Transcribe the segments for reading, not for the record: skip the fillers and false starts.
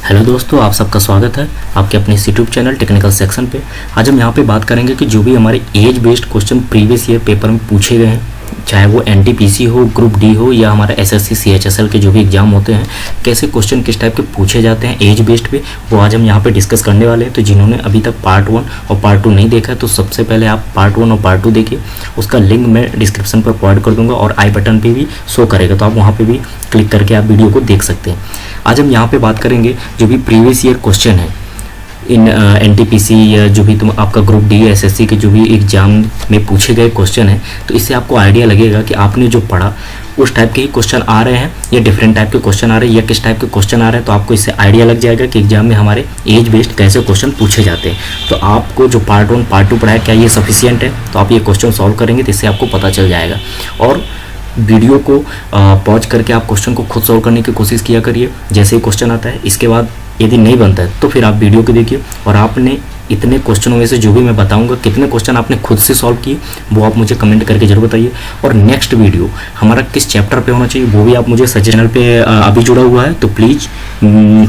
Hello दोस्तों, आप सबका स्वागत है आपके अपने यूट्यूब चैनल टेक्निकल सेक्शन पे। आज हम यहाँ पे बात करेंगे कि जो भी हमारे age based question previous year paper में पूछे गए हैं, चाहे वो एनटीपीसी हो, ग्रुप डी हो या हमारा एसएससी सीएचएसएल के जो भी एग्जाम होते हैं, कैसे क्वेश्चन किस टाइप के पूछे जाते हैं एज बेस्ड पे, वो आज हम यहाँ पे डिस्कस करने वाले हैं। तो जिन्होंने अभी तक पार्ट 1 और पार्ट 2 नहीं देखा है तो सबसे पहले आप पार्ट 1 और पार्ट 2 देखिए। उसका लिंक मैं डिस्क्रिप्शन पर प्रोवाइड कर दूंगा और आई बटन पर भी शो करेगा, तो आप वहाँ पर भी क्लिक करके आप वीडियो को देख सकते हैं। आज हम यहाँ पे बात करेंगे जो भी प्रीवियस ईयर क्वेश्चन है इन एनटीपीसी या जो भी आपका ग्रुप डी एसएससी के जो भी एग्जाम में पूछे गए क्वेश्चन है, तो इससे आपको आइडिया लगेगा कि आपने जो पढ़ा उस टाइप के ही क्वेश्चन आ रहे हैं या डिफरेंट टाइप के क्वेश्चन आ रहे हैं या किस टाइप के क्वेश्चन आ रहे हैं। तो आपको इससे आइडिया लग जाएगा कि एग्जाम में हमारे एज बेस्ड कैसे क्वेश्चन पूछे जाते हैं। तो आपको जो पार्ट 1 पार्ट 2 पढ़ा है, क्या ये सफिशियंट है? तो आप ये क्वेश्चन सॉल्व करेंगे तो इससे आपको पता चल जाएगा। और वीडियो को पॉज करके आप क्वेश्चन को खुद सॉल्व करने की कोशिश किया करिए। जैसे ही क्वेश्चन आता है, इसके बाद यदि नहीं बनता है तो फिर आप वीडियो को देखिए और आपने इतने क्वेश्चनों में से जो भी मैं बताऊंगा कितने क्वेश्चन आपने खुद से सॉल्व किए वो आप मुझे कमेंट करके जरूर बताइए। और नेक्स्ट वीडियो हमारा किस चैप्टर पे होना चाहिए वो भी आप मुझे चैनल पे अभी जुड़ा हुआ है तो प्लीज़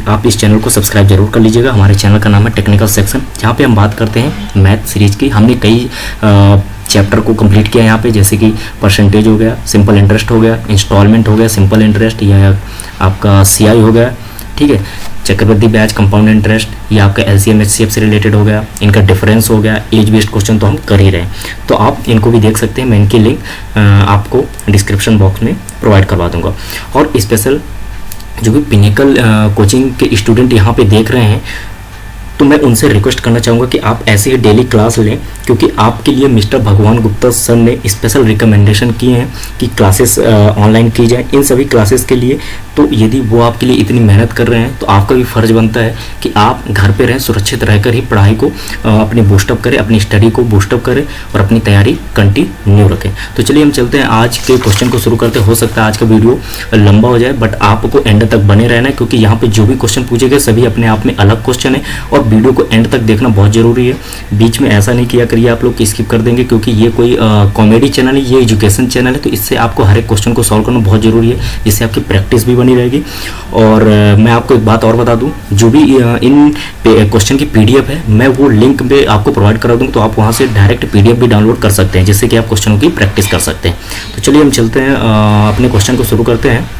आप इस चैनल को सब्सक्राइब जरूर कर लीजिएगा। हमारे चैनल का नाम है टेक्निकल सेक्शन, जहाँ पे हम बात करते हैं मैथ सीरीज की। हमने कई चैप्टर को कंप्लीट किया यहाँ पे, जैसे कि परसेंटेज हो गया, सिंपल इंटरेस्ट हो गया, इंस्टॉलमेंट हो गया, सिंपल इंटरेस्ट या आपका सीआई हो गया, ठीक है, चक्रवृद्धि ब्याज, कंपाउंड इंटरेस्ट, या आपका एलसीएम एचसीएफ से रिलेटेड हो गया, इनका डिफरेंस हो गया। एज बेस्ड क्वेश्चन तो हम कर ही रहे हैं, तो आप इनको भी देख सकते हैं। मैं इनकी लिंक आपको डिस्क्रिप्शन बॉक्स में प्रोवाइड करवा दूंगा। और स्पेशल जो भी पिनिकल कोचिंग के स्टूडेंट यहाँ पे देख रहे हैं, तो मैं उनसे रिक्वेस्ट करना चाहूँगा कि आप ऐसे ही डेली क्लास लें, क्योंकि आपके लिए मिस्टर भगवान गुप्ता सर ने स्पेशल रिकमेंडेशन किए हैं कि क्लासेस ऑनलाइन की जाए इन सभी क्लासेस के लिए। तो यदि वो आपके लिए इतनी मेहनत कर रहे हैं तो आपका भी फ़र्ज़ बनता है कि आप घर पे रहें, सुरक्षित रहकर ही पढ़ाई को अपनी बूस्टअप करें, अपनी स्टडी को बूस्टअप करें और अपनी तैयारी कंटिन्यू रखें। तो चलिए हम चलते हैं, आज के क्वेश्चन को शुरू करते हैं। हो सकता है आज का वीडियो लंबा हो जाए, बट आपको एंड तक बने रहना है, क्योंकि यहाँ पर जो भी क्वेश्चन पूछे गए सभी अपने आप में अलग क्वेश्चन है और वीडियो को एंड तक देखना बहुत ज़रूरी है। बीच में ऐसा नहीं किया करिए आप लोग कि स्किप कर देंगे, क्योंकि ये कोई कॉमेडी चैनल है, ये एजुकेशन चैनल है, तो इससे आपको हर एक क्वेश्चन को सॉल्व करना बहुत ज़रूरी है, जिससे आपकी प्रैक्टिस भी बनी रहेगी। और मैं आपको एक बात और बता दूं, जो भी इन क्वेश्चन की पीडीएफ है मैं वो लिंक पे आपको प्रोवाइड करा दूंगा, तो आप वहाँ से डायरेक्ट पीडीएफ भी डाउनलोड कर सकते हैं, जिससे कि आप क्वेश्चनों की प्रैक्टिस कर सकते हैं। तो चलिए हम चलते हैं, अपने क्वेश्चन को शुरू करते हैं।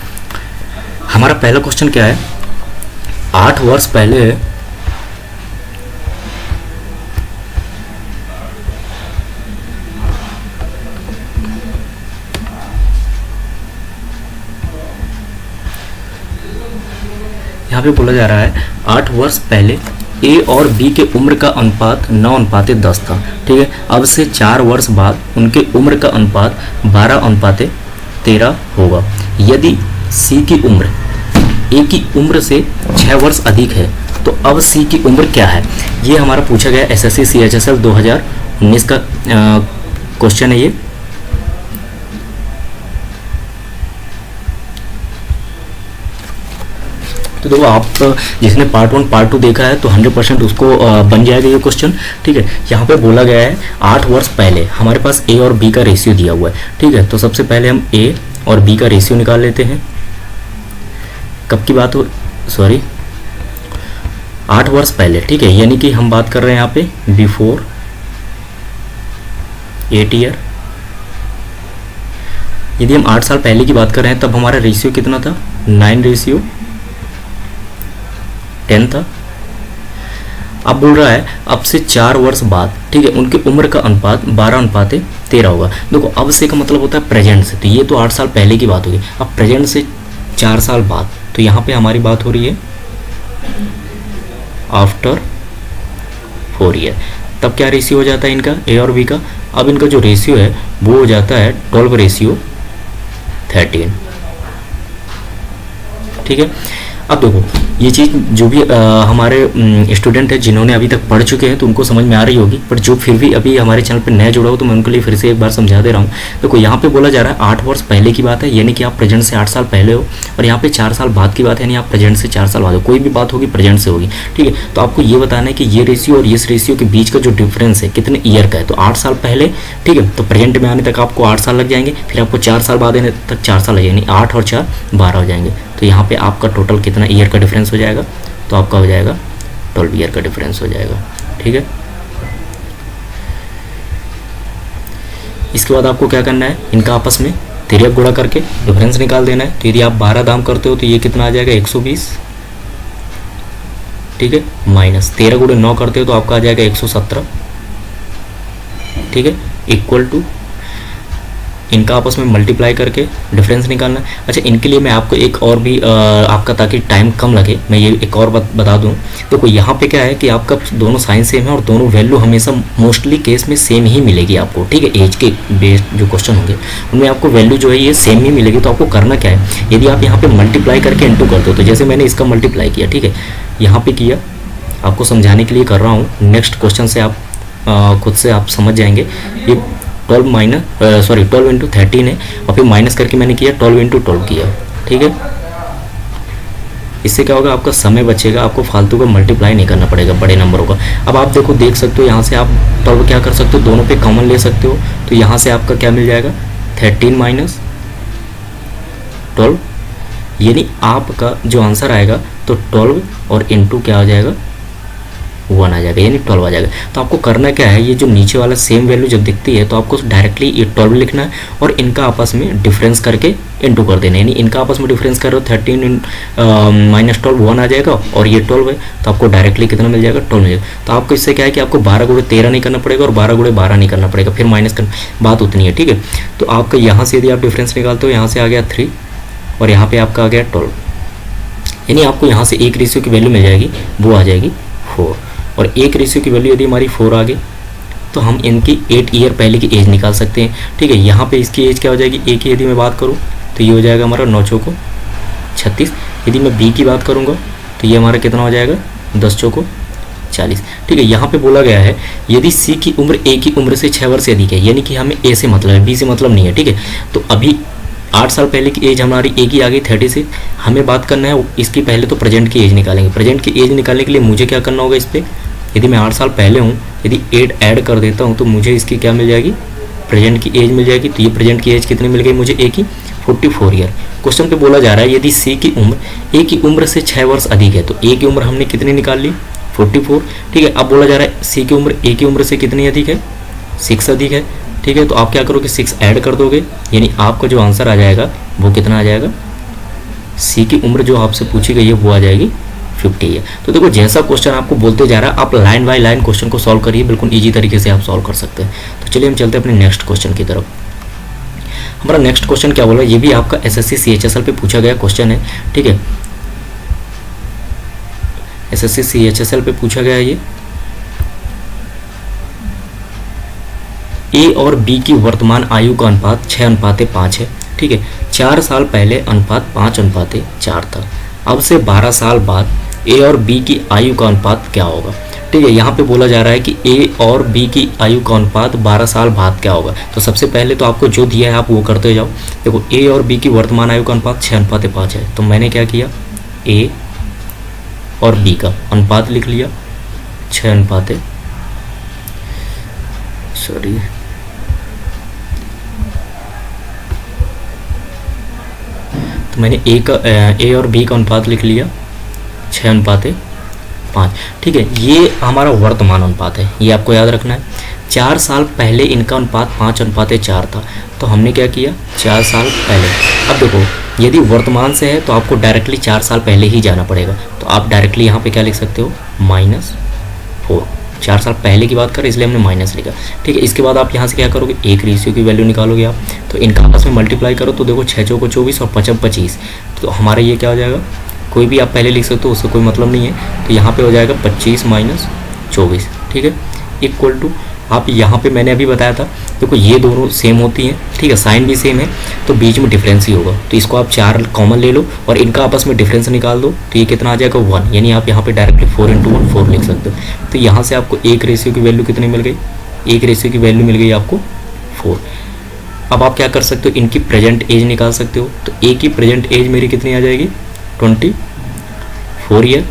हमारा पहला क्वेश्चन क्या है? 8 वर्ष पहले यहाँ पे बोला जा रहा है 8 वर्ष पहले ए और बी के उम्र का अनुपात 9:10 था, ठीक है। अब से 4 वर्ष बाद उनके उम्र का अनुपात 12:13 होगा। यदि सी की उम्र ए की उम्र से 6 वर्ष अधिक है तो अब सी की उम्र क्या है? ये हमारा पूछा गया एसएससी सीएचएसएल 2019 का क्वेश्चन है ये। तो देखो, आप जिसने पार्ट 1 पार्ट 2 देखा है तो 100% उसको बन जाएगा ये क्वेश्चन, ठीक है। यहाँ पे बोला गया है 8 वर्ष पहले हमारे पास ए और बी का रेशियो दिया हुआ है, ठीक है। तो सबसे पहले हम ए और बी का रेशियो निकाल लेते हैं। कब की बात हो, सॉरी 8 वर्ष पहले, ठीक है, यानी कि हम बात कर रहे हैं यहाँ पे बिफोर 8 ईयर। यदि हम 8 साल पहले की बात कर रहे हैं तब हमारा रेशियो कितना था? 9:10 था। अब बोल रहा है अब से 4 वर्ष बाद, ठीक है, उनकी उम्र का अनुपात 12:13 होगा। देखो, अब से का मतलब होता है प्रेजेंट से, तो ये तो 8 साल पहले की बात होगी। अब प्रेजेंट से 4 साल बाद, तो यहाँ पे हमारी बात हो रही है आफ्टर 4 ईयर। तब क्या रेशियो हो जाता है इनका, ए और बी का? अब इनका जो रेशियो है वो हो जाता है 12:13, ठीक है। अब देखो, ये चीज़ जो भी हमारे स्टूडेंट हैं जिन्होंने अभी तक पढ़ चुके हैं तो उनको समझ में आ रही होगी, पर जो फिर भी अभी हमारे चैनल पर नया जुड़ा हो तो मैं उनके लिए फिर से एक बार समझा दे रहा हूँ। देखो, यहाँ पे बोला जा रहा है 8 वर्ष पहले की बात है, यानी कि आप प्रेजेंट से 8 साल पहले हो, और यहाँ पे 4 साल बाद की बात है, यानी आप प्रेजेंट से 4 साल बाद हो। कोई भी बात होगी प्रेजेंट से होगी, ठीक है। तो आपको ये बताना है कि ये रेशियो और इस रेशियो के बीच का जो डिफरेंस है कितने ईयर का है। तो 8 साल पहले, ठीक है, तो प्रेजेंट में आने तक आपको 8 साल लग जाएंगे, फिर आपको 4 साल बाद आने तक 4 साल लग जाएंगे, 8 और 4 12 हो जाएंगे। तो यहाँ पे आपका टोटल कितना ईयर का डिफरेंस हो जाएगा? तो आपका हो जाएगा 12 ईयर का डिफरेंस हो जाएगा। ठीक है, इसके बाद आपको क्या करना है, इनका आपस में तिर्यक गुणा करके डिफरेंस निकाल देना है। तो यदि आप 12 दाम करते हो तो ये कितना आ जाएगा 120, ठीक है, माइनस 13 गुणे 9 करते हो तो आपका आ जाएगा 117, ठीक है, इक्वल टू इनका आपस में मल्टीप्लाई करके डिफरेंस निकालना। अच्छा, इनके लिए मैं आपको एक और भी आपका, ताकि टाइम कम लगे, मैं ये एक और बता दूं। देखो यहाँ पे क्या है कि आपका दोनों साइन सेम है और दोनों वैल्यू हमेशा मोस्टली केस में सेम ही मिलेगी आपको। ठीक है, एज के बेस्ड जो क्वेश्चन होंगे उनमें आपको वैल्यू जो है ये सेम ही मिलेगी। तो आपको करना क्या है, यदि आप यहाँ पे मल्टीप्लाई करके इंटू कर दो, तो जैसे मैंने इसका मल्टीप्लाई किया, ठीक है, यहाँ पे किया, आपको समझाने के लिए कर रहा हूँ, नेक्स्ट क्वेश्चन से आप खुद से आप समझ जाएंगे। ये 12 इंटू 13 है और फिर माइनस करके मैंने किया 12 इंटू 12 किया। ठीक है, इससे क्या होगा, आपका समय बचेगा, आपको फालतू का मल्टीप्लाई नहीं करना पड़ेगा बड़े नंबरों का। अब आप देखो, देख सकते हो यहाँ से आप 12 क्या कर सकते हो, दोनों पे कॉमन ले सकते हो। तो यहाँ से आपका क्या मिल जाएगा 13 माइनस 12, यानी आपका जो आंसर आएगा तो 12 और इंटू क्या आ जाएगा 1 आ जाएगा, यानी 12 आ जाएगा। तो आपको करना क्या है, ये जो नीचे वाला सेम वैल्यू जब दिखती है तो आपको डायरेक्टली ये 12 लिखना है और इनका आपस में डिफरेंस करके इंटू कर देना है। यानी इनका आपस में डिफरेंस कर रहे हो 13 माइनस 12 1 आ जाएगा और ये 12 है, तो आपको डायरेक्टली कितना मिल जाएगा 12 मिल जाएगा। तो आपको इससे क्या है कि आपको 12 गुणे 13 नहीं करना पड़ेगा और 12 गुणे 12 नहीं करना पड़ेगा, फिर माइनस करना, बात उतनी है। ठीक है, तो आपका यहाँ से यदि आप डिफरेंस निकालते हो, यहाँ से आ गया 3 और यहाँ पर आपका आ गया 12, यानी आपको यहाँ से एक रेशियो की वैल्यू मिल जाएगी, वो आ जाएगी 4। और एक रेशियो की वैल्यू यदि हमारी 4 आ गई तो हम इनकी 8 ईयर पहले की एज निकाल सकते हैं। ठीक है, यहाँ पे इसकी एज क्या हो जाएगी, ए की यदि मैं बात करूँ तो ये हो जाएगा हमारा 9 चौको 36। यदि मैं बी की बात करूँगा तो ये हमारा कितना हो जाएगा 10 चौको 40। ठीक है, यहाँ पे बोला गया है यदि सी की उम्र ए की उम्र से 6 वर्ष से अधिक है, यानी कि हमें ए से मतलब है, बी से मतलब नहीं है। ठीक है, तो अभी 8 साल पहले की एज हमारी ए की आ गई 36, हमें बात करना है इसकी, पहले तो प्रेजेंट की एज निकालेंगे। प्रेजेंट की एज निकालने के लिए मुझे क्या करना होगा, इस पर यदि मैं 8 साल पहले हूँ, यदि 8 ऐड कर देता हूँ तो मुझे इसकी क्या मिल जाएगी, प्रेजेंट की एज मिल जाएगी। तो ये प्रेजेंट की एज कितनी मिल गई मुझे, ए की 44 ईयर। क्वेश्चन पे बोला जा रहा है यदि सी की उम्र ए की उम्र से 6 वर्ष अधिक है, तो ए की उम्र हमने कितनी निकाल ली 44। ठीक है, अब बोला जा रहा है सी की उम्र ए की उम्र से कितनी अधिक है, 6 अधिक है। ठीक है, तो आप क्या करोगे 6 ऐड कर दोगे, यानी आपका जो आंसर आ जाएगा वो कितना आ जाएगा, सी की उम्र जो आपसे पूछी गई है वो आ जाएगी 50 है। तो देखो, जैसा क्वेश्चन आपको बोलते जा रहा है आप लाइन बाय लाइन क्वेश्चन को सॉल्व करिए, बिल्कुल इजी तरीके से आप सॉल्व कर सकते हैं। तो चलिए हम चलते हैं अपने नेक्स्ट क्वेश्चन की तरफ। हमारा नेक्स्ट क्वेश्चन क्या बोला, ये भी आपका एसएससी सीएचएसएल पे पूछा गया क्वेश्चन है। ठीक है, एसएससी सीएचएसएल पे पूछा गया है ये, ए और बी की वर्तमान आयु का अनुपात 6:5 है। ठीक है, 4 साल पहले अनुपात 5:4 था। अब से 12 साल बाद ए और बी की आयु का अनुपात क्या होगा। ठीक है, यहाँ पे बोला जा रहा है कि ए और बी की आयु का अनुपात 12 साल बाद क्या होगा। तो सबसे पहले तो आपको जो दिया है आप वो करते जाओ। देखो, ए और बी की वर्तमान आयु का अनुपात 6:5 है, तो मैंने क्या किया, ए और बी का अनुपात लिख लिया 6 सॉरी तो मैंने ए और बी का अनुपात लिख लिया 6:5। ठीक है, ये हमारा वर्तमान अनुपात है, ये आपको याद रखना है। 4 साल पहले इनका अनुपात 5:4 था, तो हमने क्या किया 4 साल पहले। अब देखो, यदि वर्तमान से है तो आपको डायरेक्टली 4 साल पहले ही जाना पड़ेगा, तो आप डायरेक्टली यहाँ पे क्या लिख सकते हो -4। 4 साल पहले की बात करें इसलिए हमने माइनस लिखा। ठीक है, इसके बाद आप यहाँ से क्या करोगे, एक रेशियो की वैल्यू निकालोगे आप, तो इनका आपस में मल्टीप्लाई करो तो देखो 6 चौको 24 और 5 25, तो हमारा ये क्या हो जाएगा, कोई भी आप पहले लिख सकते हो, उससे कोई मतलब नहीं है। तो यहाँ पे हो जाएगा 25 - 24। ठीक है, इक्वल टू आप यहाँ पे मैंने अभी बताया था, देखो ये दोनों सेम होती हैं। ठीक है, साइन भी सेम है, तो बीच में डिफरेंस ही होगा। तो इसको आप 4 कॉमन ले लो और इनका आपस में डिफरेंस निकाल दो, तो ये कितना आ जाएगा 1, यानी आप यहाँ पे डायरेक्टली 4 × 1 4 लिख सकते हो। तो यहाँ से आपको एक रेशियो की वैल्यू कितनी मिल गई, एक रेशियो की वैल्यू मिल गई आपको 4। अब आप क्या कर सकते हो, इनकी प्रेजेंट एज निकाल सकते हो। तो ए की प्रेजेंट एज मेरी कितनी आ जाएगी 24 ईयर।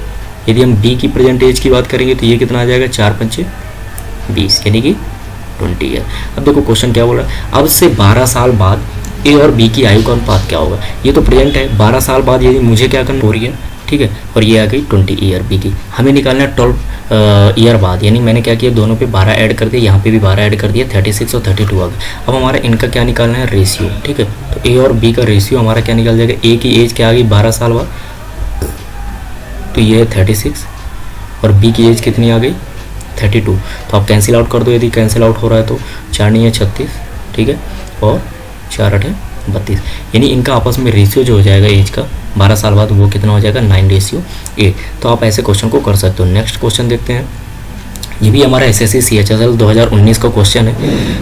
यदि हम बी की प्रेजेंट एज की बात करेंगे तो ये कितना आ जाएगा 4 × 5 = 20, यानी कि 20 ईयर। अब देखो क्वेश्चन क्या बोल रहा है, अब से 12 साल बाद ए और बी की आयु का अनुपात क्या होगा। ये तो प्रेजेंट है, 12 साल बाद यदि मुझे क्या करना 4 ईयर। ठीक है, और ये आ गई 20 ईयर बी की। हमें निकालना है 12 ईयर बाद, यानी मैंने क्या किया, दोनों पे 12 ऐड कर दिया, यहाँ पे भी 12 ऐड कर दिया, 36 और 32 आ गया। अब हमारा इनका क्या निकालना है, रेशियो। ठीक है, तो ए और बी का रेशियो हमारा क्या निकल जाएगा, ए की एज क्या आ गई 12 साल बाद, तो ये है 36, और बी की एज कितनी आ गई 32। तो आप कैंसिल आउट कर दो, यदि कैंसिल आउट हो रहा है तो 4 नहीं है 36, ठीक है, और 4 8 है 32, यानी इनका आपस में रेशियो जो हो जाएगा एज का 12 साल बाद वो कितना हो जाएगा 9:8। तो आप ऐसे क्वेश्चन को कर सकते हो। नेक्स्ट क्वेश्चन देखते हैं, ये भी हमारा SSC CHSL 2019 का क्वेश्चन है।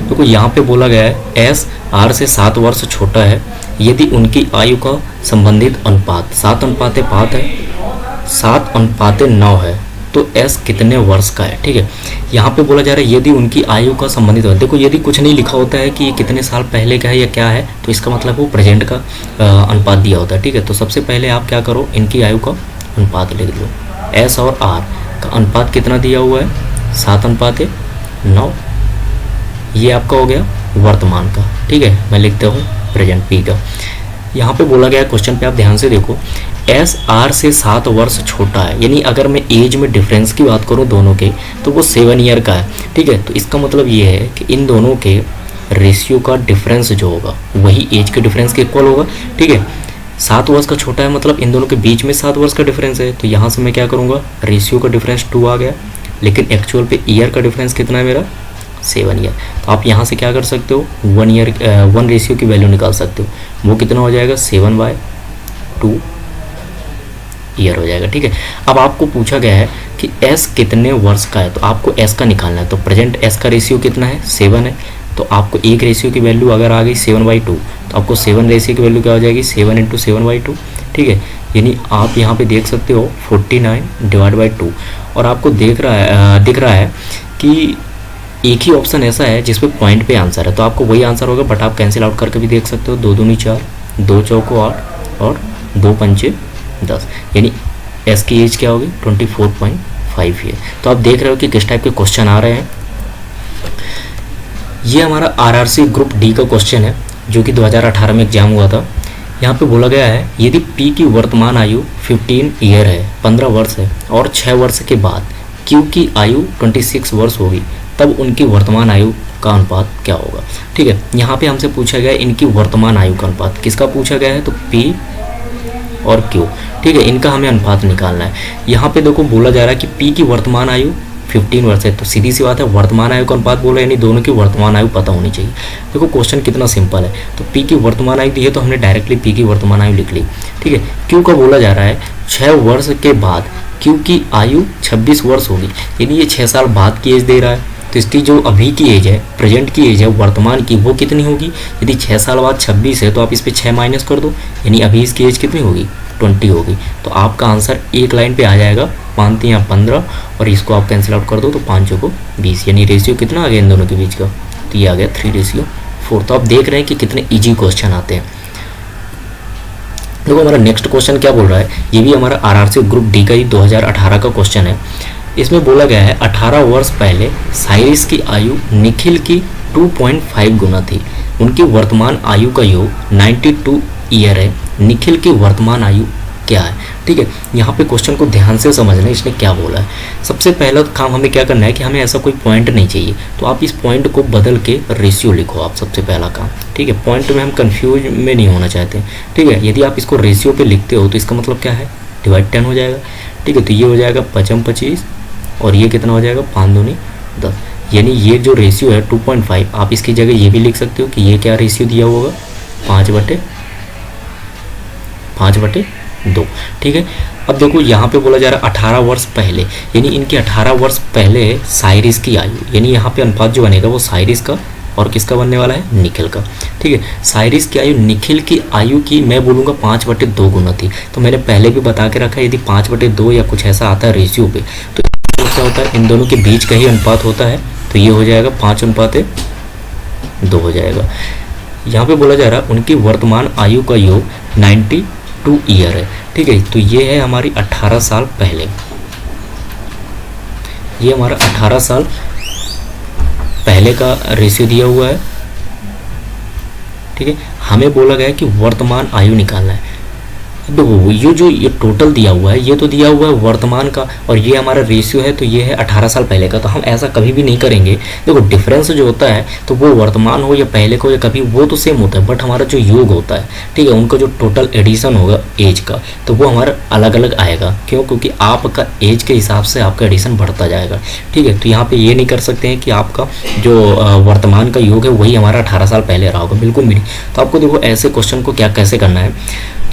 तो यहाँ पे बोला गया है एस आर से 7 वर्ष छोटा है यदि उनकी आयु का संबंधित अनुपात 7:5 है, 7:9 है, तो एस कितने वर्ष का है। ठीक है, यहाँ पे बोला जा रहा है यदि उनकी आयु का संबंधित है। देखो यदि कुछ नहीं लिखा होता है कि ये कितने साल पहले का है या क्या है, तो इसका मतलब वो प्रेजेंट का अनुपात दिया होता है। ठीक है, तो सबसे पहले आप क्या करो, इनकी आयु का अनुपात लिख लो। एस और आर का अनुपात कितना दिया हुआ है 7:9, ये आपका हो गया वर्तमान का। ठीक है, मैं लिखता हूँ प्रेजेंट पी का। यहाँ पे बोला गया क्वेश्चन पे आप ध्यान से देखो, एस आर से 7 वर्ष छोटा है, यानी अगर मैं एज में डिफरेंस की बात करूँ दोनों के, तो वो 7 ईयर का है। ठीक है, तो इसका मतलब ये है कि इन दोनों के रेशियो का डिफरेंस जो होगा वही एज के डिफरेंस के इक्वल होगा। ठीक है, 7 वर्ष का छोटा है मतलब इन दोनों के बीच में 7 वर्ष का डिफरेंस है, तो यहाँ से मैं क्या करूँगा, रेशियो का डिफरेंस 2 आ गया, लेकिन एक्चुअल पे ईयर का डिफरेंस कितना है मेरा 7 ईयर। तो आप यहाँ से क्या कर सकते हो, 1 रेशियो की वैल्यू निकाल सकते हो, वो कितना हो जाएगा 7/2 ईयर हो जाएगा। ठीक है, अब आपको पूछा गया है कि एस कितने वर्ष का है, तो आपको एस का निकालना है। तो प्रेजेंट एस का रेशियो कितना है 7 है, तो आपको एक रेशियो की वैल्यू अगर आ गई 7/2, तो आपको 7 रेशियो की वैल्यू क्या हो जाएगी 7 × 7/2। ठीक है, यानी आप यहाँ पे देख सकते हो 49/2, और आपको दिख रहा है कि एक ही ऑप्शन ऐसा है जिसपे पॉइंट पे आंसर है, तो आपको वही आंसर होगा, बट आप कैंसिल आउट करके भी देख सकते हो। 2 दूनी 4, 2 चौको 8 और 2 पंचे 10, यानी एस की एज क्या होगी 24.5 ईयर। तो आप देख रहे हो कि किस टाइप के क्वेश्चन आ रहे हैं। ये हमारा RRC ग्रुप डी का क्वेश्चन है जो कि 2018 में एग्जाम हुआ था। यहाँ पे बोला गया है यदि पी की वर्तमान आयु 15 ईयर है, 15 वर्ष है, और 6 वर्ष के बाद क्यू की आयु 26 वर्ष होगी, तब उनकी वर्तमान आयु का अनुपात क्या होगा। ठीक है, यहाँ पे हमसे पूछा गया है इनकी वर्तमान आयु का अनुपात, किसका पूछा गया है, तो पी और क्यू। ठीक है, इनका हमें अनुपात निकालना है। यहाँ पे देखो बोला जा रहा है कि पी की वर्तमान आयु 15 वर्ष है, तो सीधी सी बात है वर्तमान आयु का अनुपात बोला, यानी दोनों की वर्तमान आयु पता होनी चाहिए। देखो क्वेश्चन कितना सिंपल है, तो पी की वर्तमान आयु दी है तो हमने डायरेक्टली पी की वर्तमान आयु लिख ली। ठीक है, क्यू का बोला जा रहा है 6 वर्ष के बाद क्यू की आयु 26 वर्ष होगी, यानी ये 6 साल बाद की एज दे रहा है, तो इसकी जो अभी की एज है, प्रेजेंट की एज है वर्तमान की, वो कितनी होगी। यदि 6 साल बाद 26 है तो आप इस पर 6 माइनस कर दो, यानी अभी इसकी एज कितनी होगी 20 होगी। तो आपका आंसर एक लाइन पे आ जाएगा 5 या 15, और इसको आप कैंसिल आउट कर दो तो 5 को 20, यानी रेशियो कितना आ गया इन दोनों के बीच का, तो ये आ गया 3:4। तो आप देख रहे हैं कि कितने ईजी क्वेश्चन आते हैं। देखो हमारा नेक्स्ट क्वेश्चन क्या बोल रहा है, ये भी हमारा RRC ग्रुप डी का ही 2018 का क्वेश्चन है। इसमें बोला गया है 18 वर्ष पहले साइरिस की आयु निखिल की 2.5 गुना थी, उनकी वर्तमान आयु का योग 92 ईयर है, निखिल की वर्तमान आयु क्या है। ठीक है, यहाँ पे क्वेश्चन को ध्यान से समझना है इसने क्या बोला है। सबसे पहला काम हमें क्या करना है कि हमें ऐसा कोई पॉइंट नहीं चाहिए, तो आप इस पॉइंट को बदल के रेशियो लिखो आप, सबसे पहला काम। ठीक है, पॉइंट में हम कंफ्यूज में नहीं होना चाहते। ठीक है, यदि आप इसको रेशियो पे लिखते हो तो इसका मतलब क्या है, डिवाइड 10 हो जाएगा। ठीक है, तो ये हो जाएगा 5 25, और ये कितना हो जाएगा 5 दूनी 10, यानी ये जो रेशियो है 2.5, आप इसकी जगह ये भी लिख सकते हो कि ये क्या रेशियो दिया होगा 5/2। ठीक है, अब देखो यहाँ पे बोला जा रहा है 18 वर्ष पहले, यानी इनकी 18 वर्ष पहले साइरिस की आयु, यानी यहाँ पे अनुपात जो बनेगा वो साइरिस का और किसका बनने वाला है, निखिल का। ठीक है, साइरिस की आयु निखिल की आयु की मैं बोलूँगा 5/2 गुना थी, तो मैंने पहले भी बता के रखा है यदि 5/2 या कुछ ऐसा आता है रेशियो पे, तो क्या होता है इन दोनों के बीच का ही अनुपात होता है, तो ये हो जाएगा 5:2 हो जाएगा। यहाँ पे बोला जा रहा है उनकी वर्तमान आयु का योग 92 ईयर है। ठीक है, तो ये है हमारी 18 साल पहले, ये हमारा 18 साल पहले का रेशियो दिया हुआ है। ठीक है, हमें बोला गया कि वर्तमान आयु निकालना है, देखो ये जो ये टोटल दिया हुआ है, ये तो दिया हुआ है वर्तमान का, और ये हमारा रेशियो है, तो ये है 18 साल पहले का। तो हम ऐसा कभी भी नहीं करेंगे। देखो डिफरेंस जो होता है, तो वो वर्तमान हो या पहले को या कभी, वो तो सेम होता है, बट हमारा जो योग होता है, ठीक है, उनका जो टोटल एडिशन होगा एज का, तो वो हमारा अलग अलग आएगा। क्यों? क्योंकि आपका एज के हिसाब से आपका एडिशन बढ़ता जाएगा, ठीक है। तो यहाँ पे ये नहीं कर सकते हैं कि आपका जो वर्तमान का योग है वही हमारा 18 साल पहले रहा होगा, बिल्कुल भी नहीं। तो आपको देखो ऐसे क्वेश्चन को क्या कैसे करना है,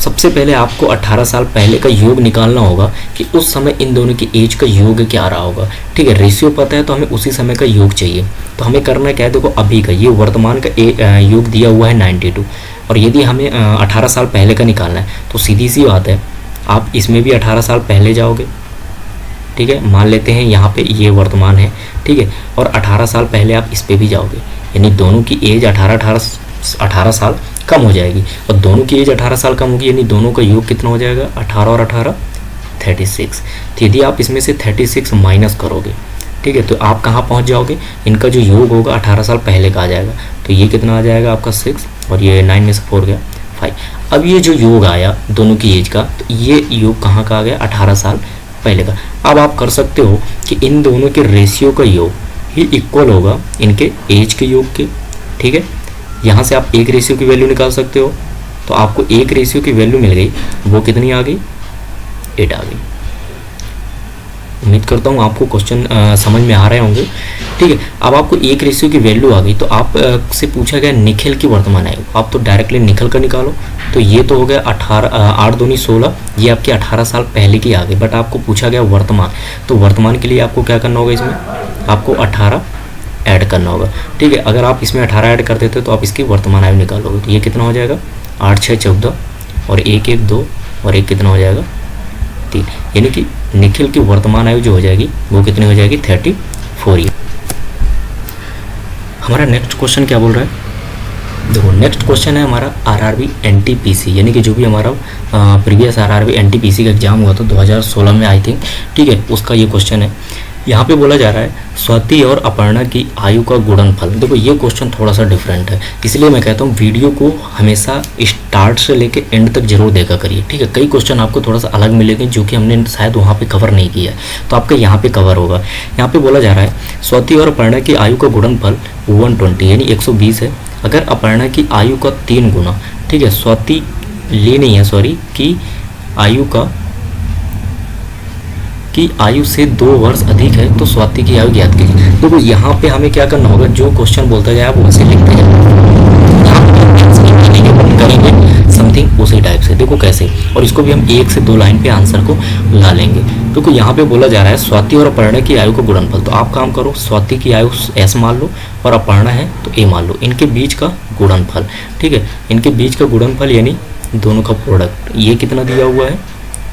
सबसे पहले आपको 18 साल पहले का योग निकालना होगा कि उस समय इन दोनों की एज का योग क्या रहा होगा, ठीक है। रेशियो पता है तो हमें उसी समय का योग चाहिए। तो हमें करना क्या है, देखो अभी का ये वर्तमान का योग दिया हुआ है 92, और यदि हमें 18 साल पहले का निकालना है तो सीधी सी बात है, आप इसमें भी 18 साल पहले जाओगे, ठीक है। मान लेते हैं यहाँ पे ये वर्तमान है, ठीक है, और 18 साल पहले आप इस पर भी जाओगे, यानी दोनों की एज 18 साल कम हो जाएगी, और दोनों की एज 18 साल कम होगी, यानी दोनों का योग कितना हो जाएगा, 18 और 18 36। तो यदि आप इसमें से 36 माइनस करोगे, ठीक है, तो आप कहाँ पहुँच जाओगे, इनका जो योग होगा 18 साल पहले का आ जाएगा। तो ये कितना आ जाएगा आपका 6, और ये 9 में से 4 गया 5। अब ये जो योग आया दोनों की एज का, तो ये योग कहाँ का आ गया, 18 साल पहले का। अब आप कर सकते हो कि इन दोनों के रेशियो का योग ही इक्वल होगा इनके एज के योग के, ठीक है। यहाँ से आप एक रेशियो की वैल्यू निकाल सकते हो, तो आपको एक रेशियो की वैल्यू मिल गई, वो कितनी आ गई, 8 आ गई। उम्मीद करता हूँ आपको क्वेश्चन समझ में आ रहे होंगे, ठीक है। अब आपको एक रेशियो की वैल्यू आ गई, तो आप से पूछा गया निखिल की वर्तमान आयु, आप तो डायरेक्टली निखिल का निकालो। तो ये तो हो गया 8 दूनी 16, ये आपकी 18 साल पहले की आ गई, बट आपको पूछा गया वर्तमान, तो वर्तमान के लिए आपको क्या करना होगा, इसमें आपको 18 ऐड करना होगा, ठीक है। अगर आप इसमें 18 ऐड कर देते हो तो आप इसकी वर्तमान आयु निकालोगे, तो ये कितना हो जाएगा, 8 6 14, और 1 1 2, और एक कितना हो जाएगा 3, यानी कि निखिल की वर्तमान आयु जो हो जाएगी वो कितनी हो जाएगी, 34 ईयर। हमारा नेक्स्ट क्वेश्चन क्या बोल रहा है, देखो नेक्स्ट क्वेश्चन है हमारा आरआरबी एनटीपीसी, यानी कि जो भी हमारा प्रीवियस आरआरबी एनटीपीसी का एग्जाम हुआ था 2016 में आई थिंक, ठीक है, उसका ये क्वेश्चन है। यहाँ पे बोला जा रहा है स्वाति और अपर्णा की आयु का गुणनफल। देखो ये क्वेश्चन थोड़ा सा डिफरेंट है, इसलिए मैं कहता हूँ वीडियो को हमेशा स्टार्ट से लेके एंड तक जरूर देखा करिए, ठीक है। कई क्वेश्चन आपको थोड़ा सा अलग मिलेंगे जो कि हमने शायद वहाँ पे कवर नहीं किया है, तो आपका यहाँ पे कवर होगा। यहाँ पे बोला जा रहा है स्वाति और अपर्णा की आयु का गुणनफल 120 यानी 120 है। अगर अपर्णा की आयु का 3 गुना, ठीक है, स्वाति ले नहीं है सॉरी, की आयु से 2 वर्ष अधिक है तो स्वाति की आयु ज्ञात कीजिए। देखो यहाँ पे हमें क्या करना होगा, जो क्वेश्चन बोलता जाए आप वैसे लिखते जाए, करेंगे समथिंग उसी टाइप से। देखो कैसे, और इसको भी हम 1 से 2 लाइन पे आंसर को ला लेंगे। देखो यहाँ पे बोला जा रहा है स्वाति और अपर्णा की आयु का गुणनफल, तो आप काम करो, स्वाति की आयु S मान लो और अपर्णा है तो A मान लो, इनके बीच का गुणनफल, ठीक है, इनके बीच का गुणनफल यानी दोनों का प्रोडक्ट, ये कितना दिया हुआ है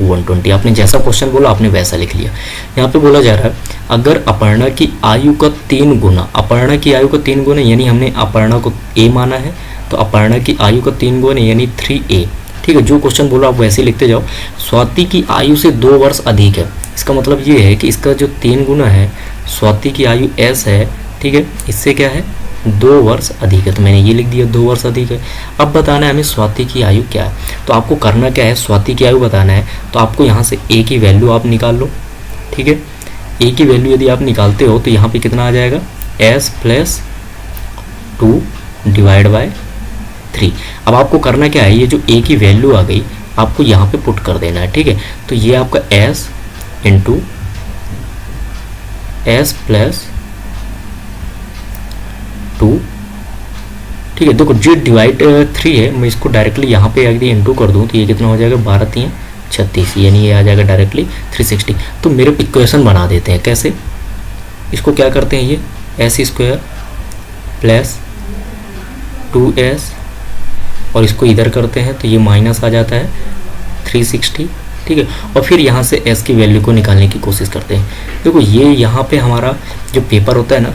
120। आपने जैसा क्वेश्चन बोला आपने वैसा लिख लिया। यहाँ पे बोला जा रहा है अगर अपर्णा की आयु का 3 गुना, अपर्णा की आयु का 3 गुना, यानी हमने अपर्णा को A माना है, तो अपर्णा की आयु का 3 गुना यानी 3A, ठीक है। जो क्वेश्चन बोला आप वैसे लिखते जाओ। स्वाति की आयु से 2 वर्ष अधिक है, इसका मतलब ये है कि इसका जो 3 गुना है, स्वाति की आयु S है, ठीक है, इससे क्या है 2 वर्ष अधिक है, तो मैंने ये लिख दिया 2 वर्ष अधिक है। अब बताना है हमें स्वाति की आयु क्या है, तो आपको करना क्या है, स्वाति की आयु बताना है, तो आपको यहाँ से A की वैल्यू आप निकाल लो, ठीक है। A की वैल्यू यदि आप निकालते हो तो यहाँ पे कितना आ जाएगा, S + 2 डिवाइड बाय 3। अब आपको करना क्या है, ये जो A की वैल्यू आ गई आपको यहाँ पे पुट कर देना है, ठीक है। तो ये आपका S + S + 2, ठीक है। देखो जो डिवाइड 3 है, मैं इसको डायरेक्टली यहाँ पे यदि इंटू कर दूँ तो ये कितना हो जाएगा 12 3 36, यानी ये आ जाएगा डायरेक्टली 360। तो मेरे इक्वेशन बना देते हैं, कैसे, इसको क्या करते हैं, ये S² + 2S, और इसको इधर करते हैं तो ये माइनस आ जाता है 360, ठीक है। और फिर यहाँ से S की वैल्यू को निकालने की कोशिश करते हैं। देखो ये यहाँ पे हमारा जो पेपर होता है ना,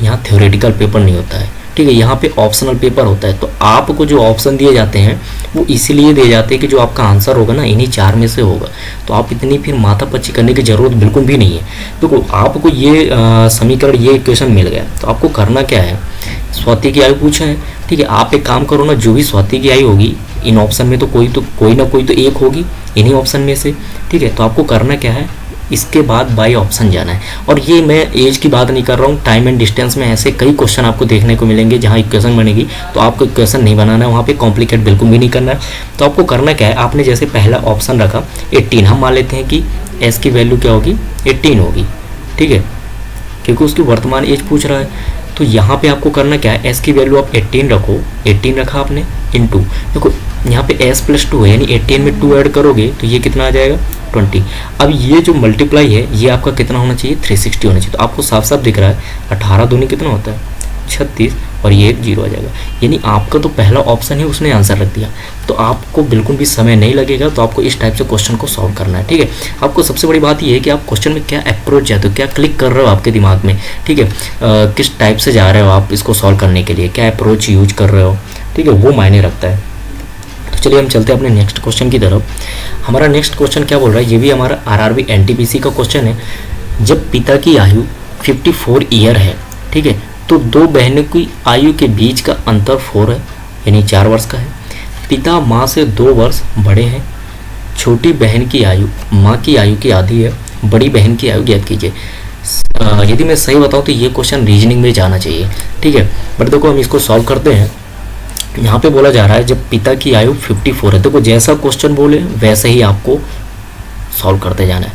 यहाँ थ्योरेटिकल पेपर नहीं होता है, ठीक है, यहाँ पे ऑप्शनल पेपर होता है। तो आपको जो ऑप्शन दिए जाते हैं वो इसीलिए दिए जाते हैं कि जो आपका आंसर होगा ना इन्हीं 4 में से होगा, तो आप इतनी फिर माथापच्ची करने की ज़रूरत बिल्कुल भी नहीं है। देखो आपको ये समीकरण, ये इक्वेशन मिल गया, तो आपको करना क्या है, स्वाति की आयु पूछा है, ठीक है। आप एक काम करो ना, जो भी स्वाति की आयु होगी इन ऑप्शन में तो कोई ना कोई तो एक होगी इन्हीं ऑप्शन में से, ठीक है। तो आपको करना क्या है, इसके बाद बाई ऑप्शन जाना है। और ये मैं एज की बात नहीं कर रहा हूँ, टाइम एंड डिस्टेंस में ऐसे कई क्वेश्चन आपको देखने को मिलेंगे जहाँ इक्वेशन बनेगी, तो आपको इक्वेशन नहीं बनाना है, वहाँ पे कॉम्प्लिकेट बिल्कुल भी नहीं करना है। तो आपको करना क्या है, आपने जैसे पहला ऑप्शन रखा 18, हम मान लेते हैं कि एस की वैल्यू क्या होगी, 18 होगी, ठीक है, क्योंकि उसकी वर्तमान एज पूछ रहा है। तो यहाँ पे आपको करना क्या है, एस की वैल्यू आप 18 रखो, 18 रखा आपने इनटू, देखो यहाँ पे s + 2 है, यानी 18 में 2 ऐड करोगे तो ये कितना आ जाएगा, 20। अब ये जो मल्टीप्लाई है ये आपका कितना होना चाहिए, 360 होना चाहिए। तो आपको साफ साफ दिख रहा है 18 दूनी कितना होता है, 36, और ये एक 0 आ जाएगा। यानी आपका तो पहला ऑप्शन है उसने आंसर रख दिया, तो आपको बिल्कुल भी समय नहीं लगेगा। तो आपको इस टाइप से क्वेश्चन को सॉल्व करना है, ठीक है। आपको सबसे बड़ी बात ये है कि आप क्वेश्चन में क्या अप्रोच जाते हो, क्या क्लिक कर रहे हो आपके दिमाग में, ठीक है, किस टाइप से जा रहे हो आप इसको सॉल्व करने के लिए, क्या अप्रोच यूज कर रहे हो, ठीक है, वो मायने रखता है। तो चलिए हम चलते हैं अपने नेक्स्ट क्वेश्चन की तरफ। हमारा नेक्स्ट क्वेश्चन क्या बोल रहा है, ये भी हमारा आरआरबी एनटीपीसी का क्वेश्चन है। जब पिता की आयु 54 ईयर है, ठीक है, तो दो बहनों की आयु के बीच का अंतर 4 है, यानी 4 वर्ष का है। पिता माँ से 2 वर्ष बड़े हैं। छोटी बहन की आयु माँ की आयु की आधी है। बड़ी बहन की आयु ज्ञात कीजिए। यदि मैं सही बताऊँ तो ये क्वेश्चन रीजनिंग में जाना चाहिए, ठीक है, बट देखो हम इसको सॉल्व करते हैं। यहाँ पे बोला जा रहा है जब पिता की आयु 54 है, देखो जैसा क्वेश्चन बोले वैसे ही आपको सॉल्व करते जाना है।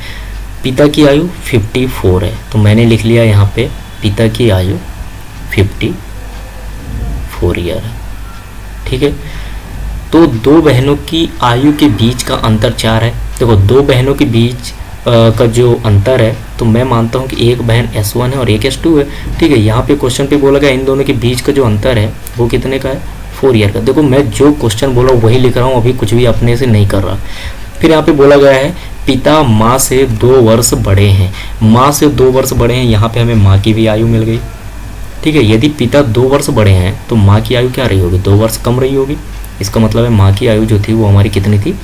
पिता की आयु 54 है, तो मैंने लिख लिया यहाँ पे पिता की आयु 54 ईयर है, ठीक है। तो दो बहनों की आयु के बीच का अंतर 4 है। देखो दो बहनों के बीच का जो अंतर है, तो मैं मानता हूँ कि एक बहन S1 है और एक S2 है, ठीक है। यहाँ पे क्वेश्चन पे बोला गया इन दोनों के बीच का जो अंतर है वो कितने का है, 4 ईयर का। देखो मैं जो क्वेश्चन बोला वही लिख रहा हूँ, अभी कुछ भी अपने से नहीं कर रहा। फिर यहाँ पे बोला गया है पिता माँ से 2 वर्ष बड़े हैं। माँ से 2 वर्ष बड़े हैं, यहाँ पे हमें माँ की भी आयु मिल गई, ठीक है। यदि पिता 2 वर्ष बड़े हैं तो माँ की आयु क्या रही होगी, 2 वर्ष कम रही होगी। इसका मतलब है माँ की आयु जो थी वो हमारी कितनी थी,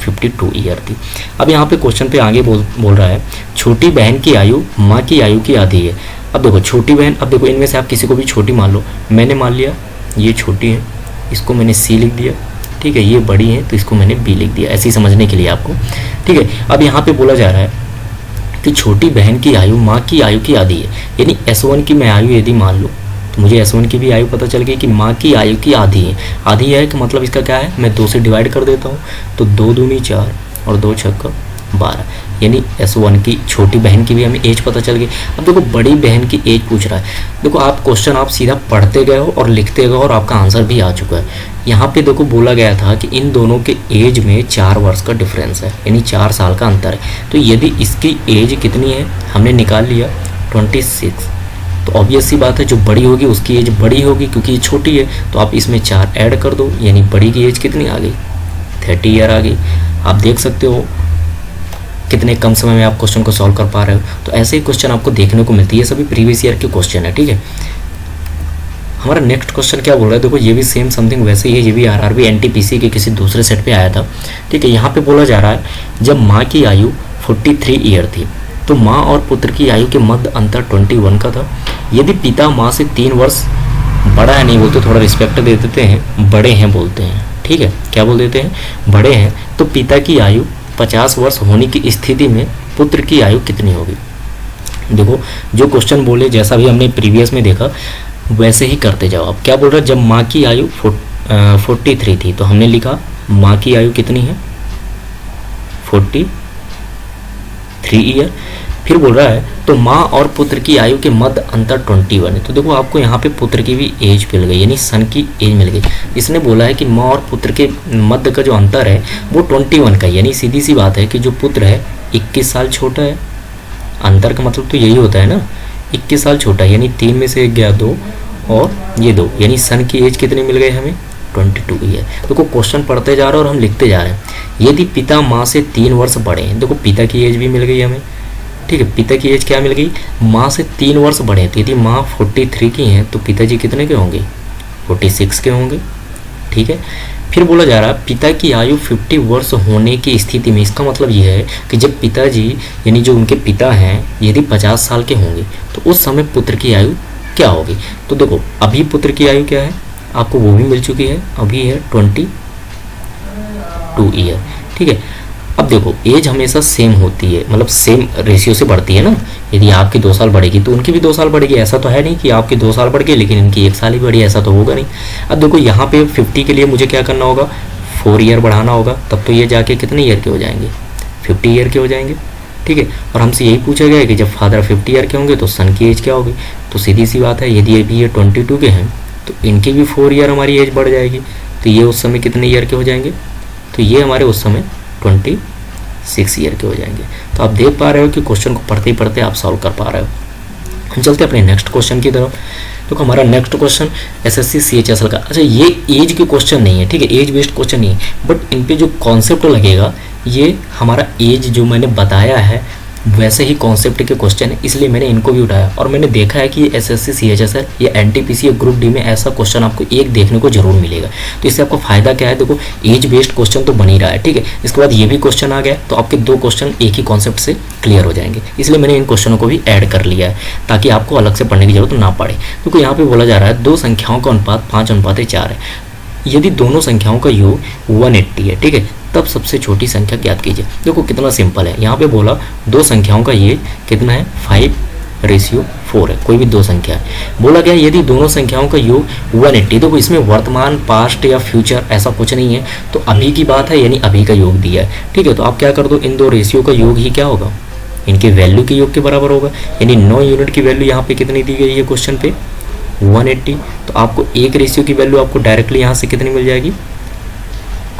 52 ईयर थी। अब यहाँ पे क्वेश्चन पे आगे बोल रहा है छोटी बहन की आयु माँ की आयु की आधी है। अब देखो छोटी बहन, अब देखो इनमें से आप किसी को भी छोटी मान लो। मैंने मान लिया ये छोटी है, इसको मैंने C लिख दिया, ठीक है। ये बड़ी है तो इसको मैंने B लिख दिया, ऐसे ही समझने के लिए आपको, ठीक है। अब यहाँ पे बोला जा रहा है कि छोटी बहन की आयु माँ की आयु की आधी है, यानी S1 की मैं आयु यदि मान लो तो मुझे S1 की भी आयु पता चल गई कि माँ की आयु की आधी है। आधी है कि मतलब इसका क्या है, मैं 2 से डिवाइड कर देता हूँ, तो 2 दूनी 4 और 2 छक्का 12, यानी S1 की छोटी बहन की भी हमें एज पता चल गई। अब देखो बड़ी बहन की एज पूछ रहा है। देखो आप क्वेश्चन आप सीधा पढ़ते गए हो और लिखते गए और आपका आंसर भी आ चुका है। यहाँ पे देखो बोला गया था कि इन दोनों के एज में 4 वर्ष का डिफरेंस है, यानी 4 साल का अंतर है। तो यदि इसकी एज कितनी है हमने निकाल लिया 26, तो ऑब्वियस सी बात है जो बड़ी होगी उसकी एज बड़ी होगी क्योंकि ये छोटी है। तो आप इसमें 4 ऐड कर दो, यानी बड़ी की एज कितनी आ गई, 30 ईयर आ गई। आप देख सकते हो कितने कम समय में आप क्वेश्चन को सॉल्व कर पा रहे हो। तो ऐसे ही क्वेश्चन आपको देखने को मिलती है, सभी प्रीवियस ईयर के क्वेश्चन है, ठीक है। हमारा नेक्स्ट क्वेश्चन क्या बोल रहा है, देखो ये भी सेम समथिंग वैसे ही है, ये भी आरआरबी एनटीपीसी के किसी दूसरे सेट पे आया था, ठीक है। यहाँ पे बोला जा रहा है जब माँ की आयु 43 ईयर थी तो माँ और पुत्र की आयु के मध्य अंतर 21 का था। यदि पिता माँ से 3 वर्ष बड़ा है, नहीं बोलते थोड़ा रिस्पेक्ट दे देते हैं, बड़े हैं बोलते हैं, ठीक है, क्या बोल देते हैं, बड़े हैं, तो पिता की आयु 50 वर्ष होने की स्थिति में पुत्र की आयु कितनी होगी। देखो जो क्वेश्चन बोले जैसा भी हमने प्रीवियस में देखा वैसे ही करते जाओ। अब क्या बोल रहा है, जब माँ की आयु 43 थी तो हमने लिखा माँ की आयु कितनी है, 43 ईयर। फिर बोल रहा है तो माँ और पुत्र की आयु के मध्य अंतर 21 है। तो देखो आपको यहाँ पे पुत्र की भी एज मिल गई, यानी सन की एज मिल गई। इसने बोला है कि माँ और पुत्र के मध्य का जो अंतर है वो 21 का है, यानी सीधी सी बात है कि जो पुत्र है 21 साल छोटा है। अंतर का मतलब तो यही होता है ना, 21 साल छोटा है, यानी 3 में से 1 गया 2 और ये 2, यानी सन की एज कितनी मिल गई हमें, 22 ईयर। देखो क्वेश्चन पढ़ते जा रहे हैं और हम लिखते जा रहे हैं। यदि पिता माँ से 3 वर्ष बड़े हैं, देखो पिता की एज भी मिल गई हमें, ठीक है। पिता की एज क्या मिल गई, माँ से 3 वर्ष बड़े हैं। तो यदि माँ 43 की हैं तो पिताजी कितने के होंगे, 46 के होंगे, ठीक है। फिर बोला जा रहा है पिता की आयु 50 वर्ष होने की स्थिति में, इसका मतलब यह है कि जब पिताजी यानी जो उनके पिता हैं यदि 50 साल के होंगे तो उस समय पुत्र की आयु क्या होगी। तो देखो अभी पुत्र की आयु क्या है, आपको वो भी मिल चुकी है, अभी है 2 ईयर। ठीक है, अब देखो एज हमेशा सेम होती है, मतलब सेम रेशियो से बढ़ती है ना। यदि आपकी 2 साल बढ़ेगी तो उनकी भी 2 साल बढ़ेगी। ऐसा तो है नहीं कि आपकी 2 साल बढ़ गई लेकिन इनकी 1 साल ही बढ़ी, ऐसा तो होगा नहीं। अब देखो यहाँ पे 50 के लिए मुझे क्या करना होगा, 4 ईयर बढ़ाना होगा, तब तो ये जाके कितने ईयर के हो जाएंगे, 50 ईयर के हो जाएंगे। ठीक है, और हमसे यही पूछा गया है कि जब फादर 50 ईयर के होंगे तो सन की एज क्या होगी। तो सीधी सी बात है, यदि अभी ये 22 के हैं तो इनकी भी 4 ईयर हमारी एज बढ़ जाएगी। तो ये उस समय कितने ईयर के हो जाएंगे, तो ये हमारे उस समय 26 ईयर के हो जाएंगे। तो आप देख पा रहे हो कि क्वेश्चन को पढ़ते ही पढ़ते आप सॉल्व कर पा रहे हो। हम चलते हैं अपने नेक्स्ट क्वेश्चन की तरफ। तो हमारा नेक्स्ट क्वेश्चन एसएससी सीएचएसएल का। अच्छा, ये एज के क्वेश्चन नहीं है, ठीक है, एज बेस्ड क्वेश्चन नहीं है, बट इन पे जो कॉन्सेप्ट लगेगा ये हमारा एज जो मैंने बताया है वैसे ही कॉन्सेप्ट के क्वेश्चन है, इसलिए मैंने इनको भी उठाया। और मैंने देखा है कि ये एसएससी सीएचएसएल या एनटीपीसी या ग्रुप डी में ऐसा क्वेश्चन आपको एक देखने को जरूर मिलेगा। तो इससे आपको फायदा क्या है, देखो एज बेस्ड क्वेश्चन तो बन ही रहा है। ठीक है, इसके बाद ये भी क्वेश्चन आ गया तो आपके 2 क्वेश्चन एक ही कॉन्सेप्ट से क्लियर हो जाएंगे। इसलिए मैंने इन क्वेश्चनों को भी ऐड कर लिया है ताकि आपको अलग से पढ़ने की जरूरत ना पड़े। क्योंकि यहाँ पे बोला जा रहा है 2 संख्याओं का अनुपात 5:4 है। यदि दोनों संख्याओं का योग 180 है, ठीक है, तब सबसे छोटी संख्या ज्ञात कीजिए। देखो कितना सिंपल है, यहाँ पे बोला 2 संख्याओं का ये कितना है 5:4 है, कोई भी 2 संख्या है। बोला गया यदि दोनों संख्याओं का योग 180, देखो इसमें वर्तमान, पास्ट या फ्यूचर ऐसा कुछ नहीं है, तो अभी की बात है यानी अभी का योग दिया है। ठीक है, तो आप क्या कर दो, इन 2 रेशियो का योग ही क्या होगा, इनके वैल्यू के योग के बराबर होगा। यानी 9 यूनिट की वैल्यू यहाँ पे कितनी दी गई है क्वेश्चन पे, 180। तो आपको एक रेशियो की वैल्यू आपको डायरेक्टली यहाँ से कितनी मिल जाएगी,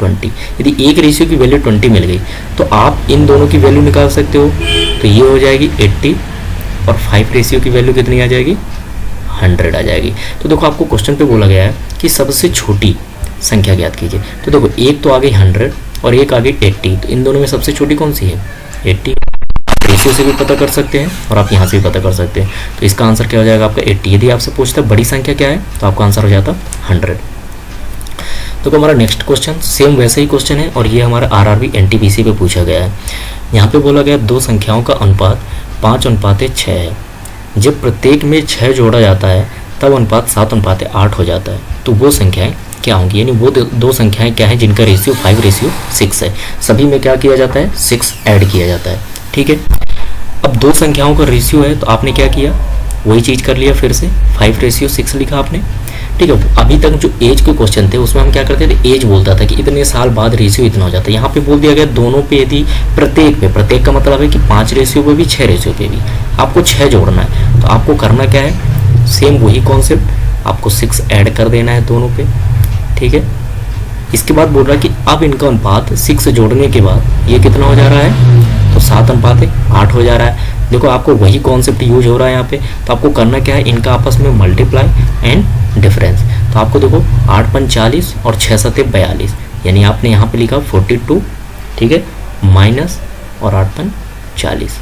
20। यदि एक रेशियो की वैल्यू 20 मिल गई तो आप इन दोनों की वैल्यू निकाल सकते हो। तो ये हो जाएगी 80 और 5 रेशियो की वैल्यू कितनी आ जाएगी, 100 आ जाएगी। तो देखो आपको क्वेश्चन पे बोला गया है कि सबसे छोटी संख्या ज्ञात कीजिए। तो देखो एक तो आ गई 100 और एक आ गई 80, तो इन दोनों में सबसे छोटी कौन सी है, 80। रेशियो से भी पता कर सकते हैं और आप यहाँ से भी पता कर सकते हैं। तो इसका आंसर क्या हो जाएगा आपका 80। यदि आपसे पूछता है बड़ी संख्या क्या है तो आपका आंसर हो जाता 100। तो हमारा नेक्स्ट क्वेश्चन सेम वैसे ही क्वेश्चन है और ये हमारा आरआरबी एनटीपीसी पे पूछा गया है। यहाँ पे बोला गया 2 संख्याओं का अनुपात 5:6 है। जब प्रत्येक में 6 जोड़ा जाता है तब अनुपात 7:8 हो जाता है। तो वो संख्याएं क्या होंगी, यानी वो 2 संख्याएं क्या हैं जिनका रेशियो 5:6 है। सभी में क्या किया जाता है, 6 ऐड किया जाता है। ठीक है, अब 2 संख्याओं का रेशियो है तो आपने क्या किया, वही चीज़ कर लिया, फिर से 5:6 लिखा आपने। ठीक है, अभी तक जो एज के क्वेश्चन थे उसमें हम क्या करते थे, एज बोलता था कि इतने साल बाद रेशियो इतना हो जाता है। यहाँ पे बोल दिया गया दोनों पे, यदि प्रत्येक का मतलब है कि 5 रेशियो पे भी 6 रेशियो पे भी आपको 6 जोड़ना है। तो आपको करना क्या है, सेम वही कॉन्सेप्ट, आपको 6 ऐड कर देना है दोनों पे। ठीक है, इसके बाद बोल रहा है कि अब इनका अनुपात 6 जोड़ने के बाद ये कितना हो जा रहा है, तो 7:8 हो जा रहा है। देखो आपको वही कॉन्सेप्ट यूज हो रहा है यहाँ पे। तो आपको करना क्या है, इनका आपस में मल्टीप्लाई एंड डिफरेंस। तो आपको देखो 8:40 और 6×7=42, यानी आपने यहाँ पे लिखा 42, ठीक है, माइनस और 8:40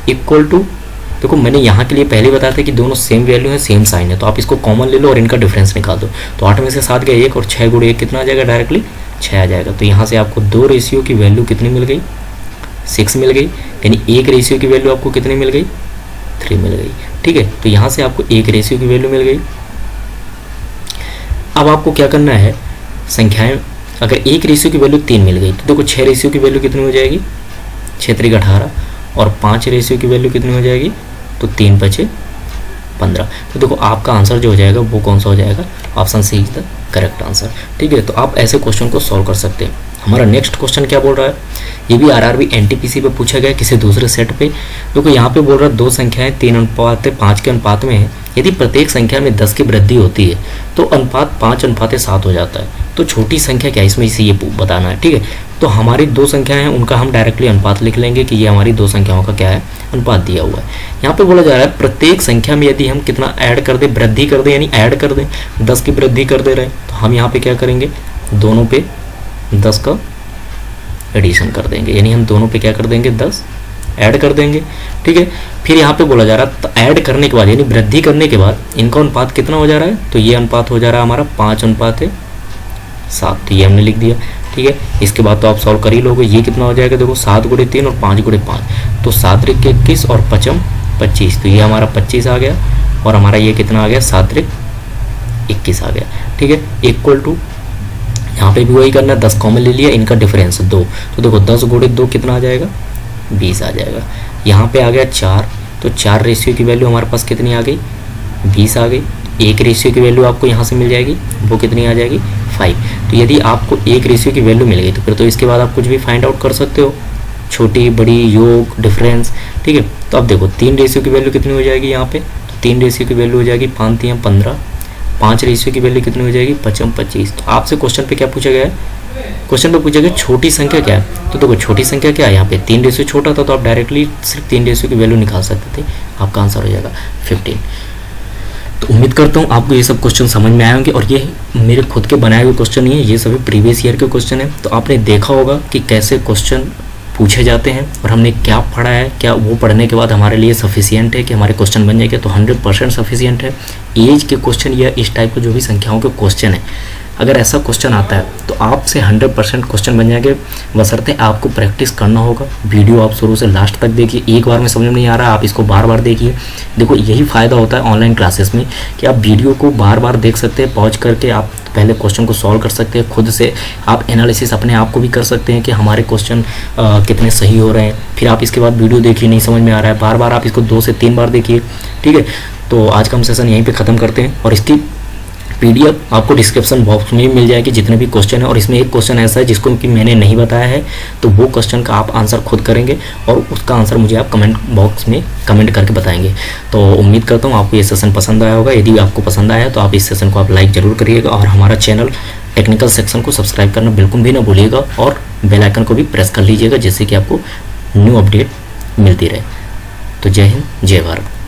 इक्वल टू, देखो मैंने यहाँ के लिए पहले बताया था कि दोनों सेम वैल्यू है, सेम साइन है, तो आप इसको कॉमन ले लो और इनका डिफरेंस निकाल दो। तो 8 में से 7 गया 1 और 6 × 1 कितना आ जाएगा, डायरेक्टली 6 आ जाएगा। तो यहाँ से आपको 2 रेशियो की वैल्यू कितनी मिल गई, 6 मिल गई। यानी एक रेशियो की वैल्यू आपको कितनी मिल गई, 3 मिल गई। ठीक है, तो यहाँ से आपको एक रेशियो की वैल्यू मिल गई। अब आपको क्या करना है, संख्याएं अगर एक रेशियो की वैल्यू 3 मिल गई तो देखो 6 रेशियो की वैल्यू कितनी हो जाएगी, 6×3=18 और 5 रेशियो की वैल्यू कितनी हो जाएगी, तो 3×5=15। तो देखो आपका आंसर जो हो जाएगा वो कौन सा हो जाएगा, option C is the correct answer. ठीक है, तो आप ऐसे क्वेश्चन को सॉल्व कर सकते हैं। हमारा नेक्स्ट क्वेश्चन क्या बोल रहा है, ये भी आरआरबी एनटीपीसी पे पूछा गया किसी दूसरे सेट पे। देखो यहाँ पे बोल रहा है 2 संख्याएं 3:5 के अनुपात में है। यदि प्रत्येक संख्या में 10 की वृद्धि होती है तो अनुपात 5:7 हो जाता है। तो छोटी संख्या क्या है, इसमें इसे ये बताना है। ठीक है, तो हमारी 2 संख्याएं हैं उनका हम डायरेक्टली अनुपात लिख लेंगे कि ये हमारी 2 संख्याओं का क्या है, अनुपात दिया हुआ है। यहाँ पे बोला जा रहा है प्रत्येक संख्या में यदि हम कितना ऐड कर दें, वृद्धि कर दें, यानी ऐड कर दें, 10 की वृद्धि कर दे रहे हैं, तो हम यहाँ पे क्या करेंगे, दोनों पे 10 का एडिशन कर देंगे। यानी हम दोनों पे क्या कर देंगे, 10 ऐड कर देंगे। ठीक है, फिर यहाँ पे बोला जा रहा है तो ऐड करने के बाद यानी वृद्धि करने के बाद इनका अनुपात कितना हो जा रहा है, तो ये अनुपात हो जा रहा है हमारा 5:7। तो ये हमने लिख दिया। ठीक है, इसके बाद तो आप सॉल्व कर ही लोगे। ये कितना हो जाएगा, देखो 7×3 और 5×5, तो 7×21 और 5×25, तो ये हमारा 25 आ गया और हमारा ये कितना आ गया, 7×21 आ गया। ठीक है, इक्वल टू यहाँ पे भी वही करना है, 10 कॉमन ले लिया, इनका डिफरेंस 2, तो देखो 10 गुणित 2 कितना आ जाएगा, 20 आ जाएगा। यहाँ पे आ गया 4, तो 4 रेशियो की वैल्यू हमारे पास कितनी आ गई, 20 आ गई। एक रेशियो की वैल्यू आपको यहाँ से मिल जाएगी, वो कितनी आ जाएगी, 5। तो यदि आपको एक रेशियो की वैल्यू मिल गई तो फिर तो इसके बाद आप कुछ भी फाइंड आउट कर सकते हो, छोटी बड़ी योग डिफरेंस, ठीक है। तो अब देखो 3 रेशियो की वैल्यू कितनी हो जाएगी यहाँ पे, तो 3 रेशियो की वैल्यू हो जाएगी 5 3 15, 5 रेशियो की वैल्यू कितनी हो जाएगी, 5 25। तो आपसे क्वेश्चन पे क्या पूछा गया है, क्वेश्चन पे पूछा गया छोटी संख्या क्या है, तो देखो छोटी संख्या क्या है, यहाँ पे 3 रेशियो छोटा था तो आप डायरेक्टली सिर्फ 3 रेशियो की वैल्यू निकाल सकते थे, आपका आंसर हो जाएगा 15। तो उम्मीद करता हूँ आपको ये सब क्वेश्चन समझ में आए होंगे, और ये मेरे खुद के बनाए हुए क्वेश्चन नहीं है, ये सभी प्रीवियस ईयर के क्वेश्चन है। तो आपने देखा होगा कि कैसे क्वेश्चन पूछे जाते हैं और हमने क्या पढ़ा है, क्या वो पढ़ने के बाद हमारे लिए सफिशियंट है कि हमारे क्वेश्चन बन जाएंगे, तो 100% सफिशियंट है। एज के क्वेश्चन या इस टाइप के जो भी संख्याओं के क्वेश्चन है, अगर ऐसा क्वेश्चन आता है तो आपसे 100% क्वेश्चन बन जाएंगे, बशर्ते आपको प्रैक्टिस करना होगा। वीडियो आप शुरू से लास्ट तक देखिए, एक बार में समझ में नहीं आ रहा आप इसको बार बार देखिए। देखो यही फ़ायदा होता है ऑनलाइन क्लासेस में कि आप वीडियो को बार बार देख सकते हैं, पॉज करके आप पहले क्वेश्चन को सॉल्व कर सकते हैं, खुद से आप एनालिसिस अपने आप को भी कर सकते हैं कि हमारे क्वेश्चन कितने सही हो रहे हैं। फिर आप इसके बाद वीडियो देखिए, नहीं समझ में आ रहा है, बार बार आप इसको 2 से 3 बार देखिए, ठीक है। तो आज का हम सेशन यहीं पे ख़त्म करते हैं, और इसकी PDF आपको डिस्क्रिप्शन बॉक्स में मिल जाएगी जितने भी क्वेश्चन है। और इसमें एक क्वेश्चन ऐसा है जिसको कि मैंने नहीं बताया है, तो वो क्वेश्चन का आप आंसर खुद करेंगे और उसका आंसर मुझे आप कमेंट बॉक्स में कमेंट करके बताएंगे। तो उम्मीद करता हूँ आपको ये सेशन पसंद आया होगा। यदि आपको पसंद आया तो आप इस सेशन को आप लाइक ज़रूर करिएगा, और हमारा चैनल टेक्निकल सेक्शन को सब्सक्राइब करना बिल्कुल भी ना भूलिएगा, और बेल आइकन को भी प्रेस कर लीजिएगा, जिससे कि आपको न्यू अपडेट मिलती रहे। तो जय हिंद, जय भारत।